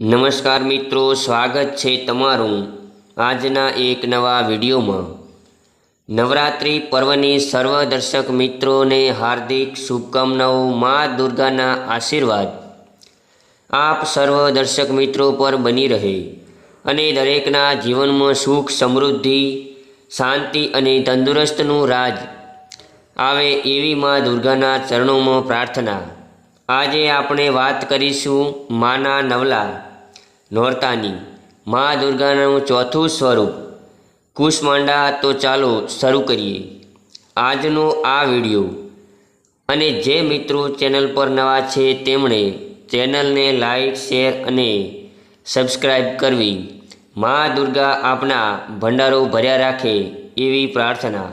નમસ્કાર મિત્રો, સ્વાગત છે તમારું આજના એક નવા વિડીયોમાં। નવરાત્રિ પર્વની સર્વ દર્શક મિત્રોને હાર્દિક શુભકામનાઓ। મા દુર્ગાના આશીર્વાદ આપ સર્વ દર્શક મિત્રો પર બની રહે અને દરેકના જીવનમાં સુખ, સમૃદ્ધિ, શાંતિ અને તંદુરસ્તનું રાજ આવે એવી મા દુર્ગાના ચરણોમાં પ્રાર્થના। આજે આપણે વાત કરીશું માના નવલા નોરતાની મા દુર્ગાનું ચોથું સ્વરૂપ કુષ્માંડા। તો ચાલો શરૂ કરીએ આજનો આ વિડીયો। અને જે મિત્રો ચેનલ પર નવા છે તેમણે ચેનલને લાઈક, શેર અને સબસ્ક્રાઈબ કરવી। મા દુર્ગા આપના ભંડારો ભર્યા રાખે એવી પ્રાર્થના।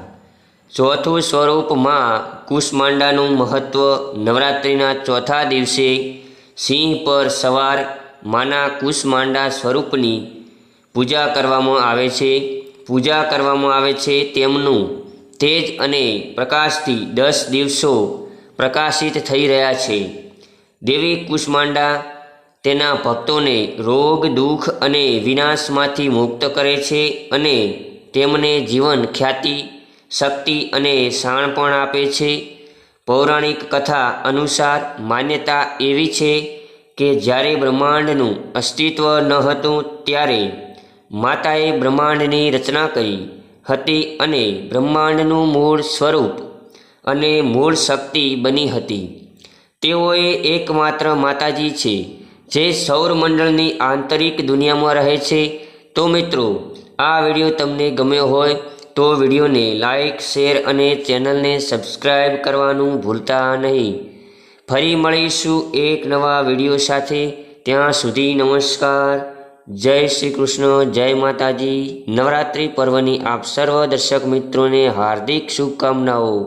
ચોથું સ્વરૂપ મા કુષ્માંડાનું મહત્ત્વ। નવરાત્રિના ચોથા દિવસે સિંહ પર સવાર માના કુષ્માંડા સ્વરૂપની પૂજા કરવામાં આવે છે। તેમનું તેજ અને પ્રકાશથી 10 દિવસો પ્રકાશિત થઈ રહ્યા છે। દેવી કુષ્માંડા તેના ભક્તોને રોગ, દુઃખ અને વિનાશમાંથી મુક્ત કરે છે અને તેમને જીવન, ખ્યાતિ, શક્તિ અને શાણપણ આપે છે। પૌરાણિક કથા અનુસાર માન્યતા એવી છે કે જ્યારે બ્રહ્માંડનું અસ્તિત્વ ન હતું ત્યારે માતાએ બ્રહ્માંડની રચના કરી હતી અને બ્રહ્માંડનું મૂળ સ્વરૂપ અને મૂળ શક્તિ બની હતી। તેઓએ એકમાત્ર માતાજી છે જે સૌરમંડળની આંતરિક દુનિયામાં રહે છે। તો મિત્રો, આ વિડીયો તમને ગમ્યો હોય તો વિડીયોને લાઈક, શેર અને ચેનલને સબસ્ક્રાઈબ કરવાનું ભૂલતા નહીં। ફરી મળીશું એક નવા વિડીયો સાથે। ત્યાં સુધી નમસ્કાર, જય શ્રી કૃષ્ણ, જય માતાજી। નવરાત્રિ પર્વની આપ સર્વ દર્શક મિત્રોને હાર્દિક શુભકામનાઓ।